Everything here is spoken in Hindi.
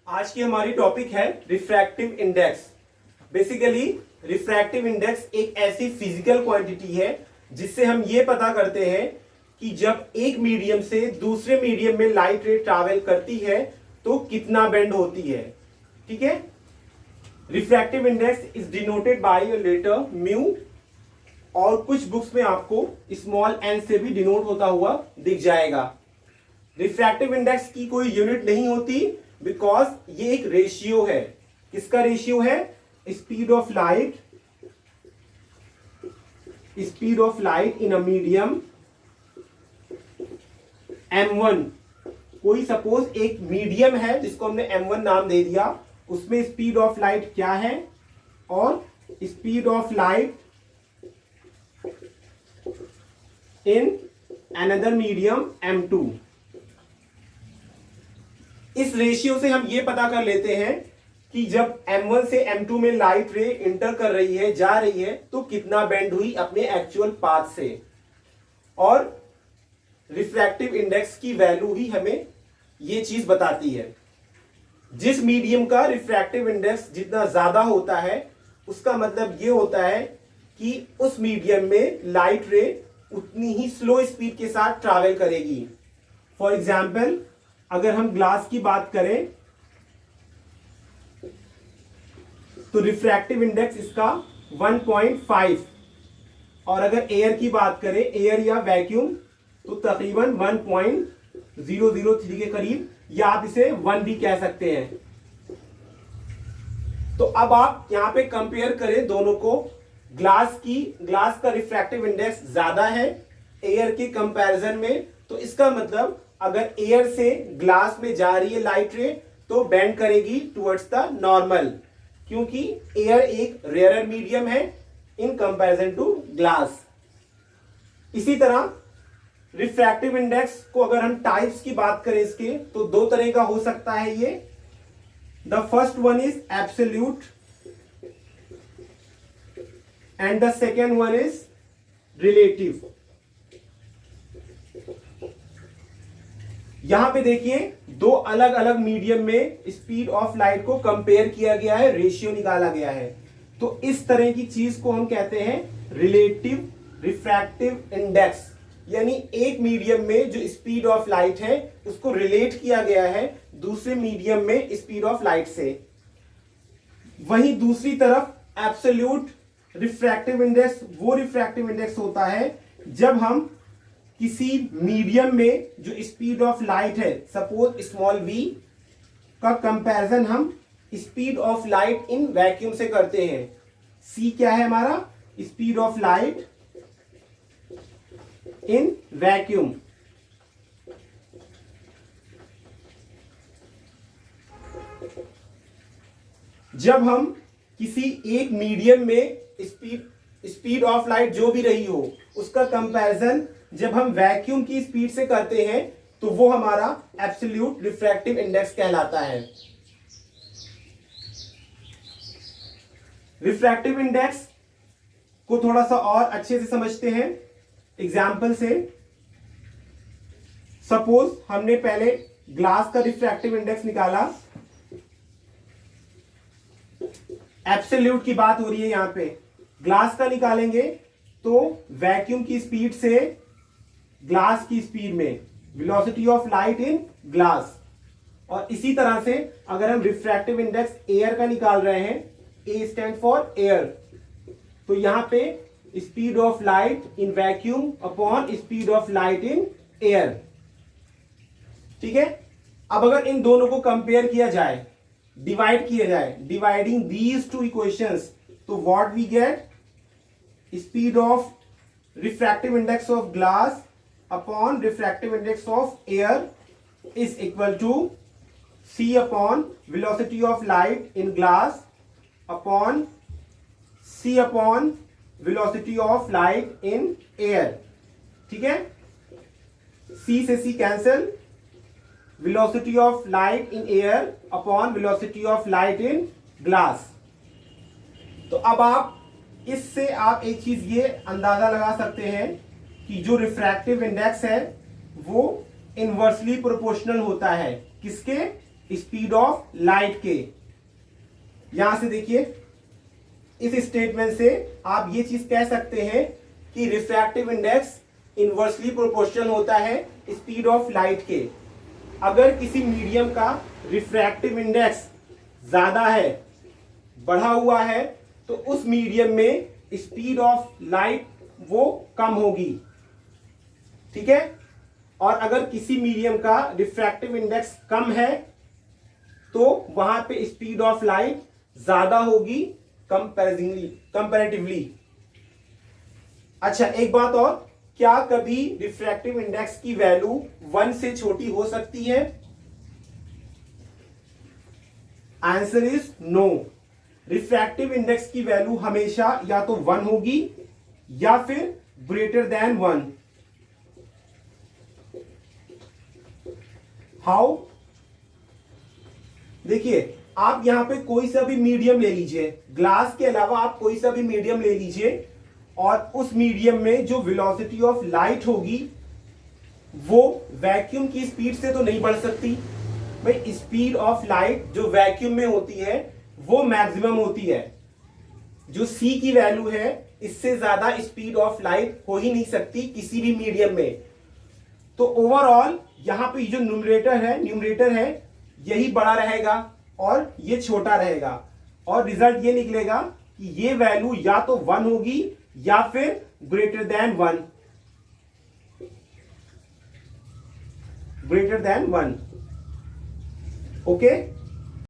आज की हमारी टॉपिक है refractive index. Basically refractive index एक ऐसी फिजिकल क्वांटिटी है जिससे हम ये पता करते हैं कि जब एक मीडियम से दूसरे मीडियम में लाइट रे ट्रैवल करती है तो कितना बेंड होती है। ठीक है, refractive index is denoted by a letter mu और कुछ बुक्स में आपको स्मॉल एन से भी डिनोट होता हुआ दिख जाएगा। रिफ्रैक्टिव इंडेक्स की कोई यूनिट नहीं होती बिकॉज ये एक रेशियो है। किसका रेशियो है? Speed of light in a medium m1। कोई सपोज एक मीडियम है जिसको हमने m1 नाम दे दिया, उसमें स्पीड ऑफ लाइट क्या है और speed of light in another medium m2। इस रेशियो से हम ये पता कर लेते हैं कि जब m1 से m2 में लाइट रे इंटर कर रही है, जा रही है, तो कितना बेंड हुई अपने एक्चुअल पाथ से। और रिफ्रैक्टिव इंडेक्स की वैल्यू ही हमें ये चीज बताती है। जिस मीडियम का रिफ्रैक्टिव इंडेक्स जितना ज्यादा होता है उसका मतलब ये होता है कि उस मीडियम में लाइट रे उतनी ही स्लो स्पीड के साथ ट्रैवल करेगी। फॉर एग्जाम्पल, अगर हम ग्लास की बात करें तो रिफ्रैक्टिव इंडेक्स इसका 1.5 और अगर एयर की बात करें, एयर या वैक्यूम, तो तकरीबन 1.003 के करीब, या आप इसे 1 भी कह सकते हैं। तो अब आप यहां पे कंपेयर करें दोनों को। ग्लास का रिफ्रैक्टिव इंडेक्स ज्यादा है एयर के कंपैरिजन में, तो इसका मतलब अगर एयर से ग्लास में जा रही है लाइट रे तो बेंड करेगी टुवर्ड्स द नॉर्मल, क्योंकि एयर एक रेयरर मीडियम है इन कंपैरिजन टू ग्लास। इसी तरह रिफ्रैक्टिव इंडेक्स को अगर हम टाइप्स की बात करें इसके, तो दो तरह का हो सकता है ये। The first one is absolute and the second one is relative. यहां पे देखिए दो अलग अलग मीडियम में स्पीड ऑफ लाइट को कंपेयर किया गया है, रेशियो निकाला गया है। तो इस तरह की चीज को हम कहते हैं रिलेटिव रिफ्रैक्टिव इंडेक्स, यानी एक मीडियम में जो स्पीड ऑफ लाइट है उसको रिलेट किया गया है दूसरे मीडियम में स्पीड ऑफ लाइट से। वहीं दूसरी तरफ एब्सोल्यूट रिफ्रैक्टिव इंडेक्स वो रिफ्रैक्टिव इंडेक्स होता है जब हम किसी मीडियम में जो स्पीड ऑफ लाइट है, सपोज स्मॉल v, का कंपैरिजन हम speed of light in vacuum से करते हैं। c क्या है हमारा? Speed of light in vacuum. जब हम किसी एक मीडियम में स्पीड ऑफ लाइट जो भी रही हो उसका कंपैरिजन जब हम वैक्यूम की स्पीड से करते हैं तो वो हमारा एब्सोल्यूट रिफ्रैक्टिव इंडेक्स कहलाता है। रिफ्रैक्टिव इंडेक्स को थोड़ा सा और अच्छे से समझते हैं एग्जाम्पल से। सपोज हमने पहले ग्लास का रिफ्रैक्टिव इंडेक्स निकाला, एब्सोल्यूट की बात हो रही है यहां पे। ग्लास का निकालेंगे तो वैक्यूम की स्पीड से ग्लास की स्पीड में, velocity of light in glass. और इसी तरह से अगर हम रिफ्रैक्टिव इंडेक्स एयर का निकाल रहे हैं, ए स्टैंड फॉर एयर, तो यहां पे speed of light in vacuum upon speed of light in air. ठीक है, अब अगर इन दोनों को कंपेयर किया जाए, डिवाइड किया जाए, डिवाइडिंग दीज टू इक्वेशंस, तो what we get? Speed of refractive index of glass upon refractive index of air is equal to c upon velocity of light in glass upon c upon velocity of light in air. ठीक है, c से c cancel, velocity of light in air upon velocity of light in glass. तो अब आप इससे आप एक चीज ये अंदाजा लगा सकते हैं कि जो रिफ्रैक्टिव इंडेक्स है वो इनवर्सली प्रोपोर्शनल होता है। किसके? स्पीड ऑफ लाइट के। यहां से देखिए, इस स्टेटमेंट से आप ये चीज कह सकते हैं कि रिफ्रैक्टिव इंडेक्स इनवर्सली प्रोपोर्शनल होता है स्पीड ऑफ लाइट के। अगर किसी मीडियम का रिफ्रैक्टिव इंडेक्स ज्यादा है, बढ़ा हुआ है, तो उस मीडियम में स्पीड ऑफ लाइट वो कम होगी। ठीक है। और अगर किसी मीडियम का रिफ्रैक्टिव इंडेक्स कम है तो वहां पे स्पीड ऑफ लाइट ज्यादा होगी कंपैरेटिवली। अच्छा, एक बात और, क्या कभी रिफ्रैक्टिव इंडेक्स की वैल्यू 1 से छोटी हो सकती है? Answer is no. Refractive index की वैल्यू हमेशा या तो 1 होगी या फिर ग्रेटर देन 1। हाउ? देखिए, आप यहां पे कोई सा भी मीडियम ले लीजिए, ग्लास के अलावा आप कोई सा भी मीडियम ले लीजिए, और उस मीडियम में जो वेलोसिटी ऑफ लाइट होगी वो वैक्यूम की स्पीड से तो नहीं बढ़ सकती। भाई, स्पीड ऑफ लाइट जो वैक्यूम में होती है वो मैक्सिमम होती है। जो सी की वैल्यू है, इससे ज्यादा स्पीड ऑफ लाइट हो ही नहीं सकती किसी भी मीडियम में। तो ओवरऑल यहां पे जो न्यूमरेटर है यही बड़ा रहेगा और ये छोटा रहेगा, और रिजल्ट ये निकलेगा कि ये वैल्यू या तो 1 होगी या फिर greater than 1। Greater than 1। Okay.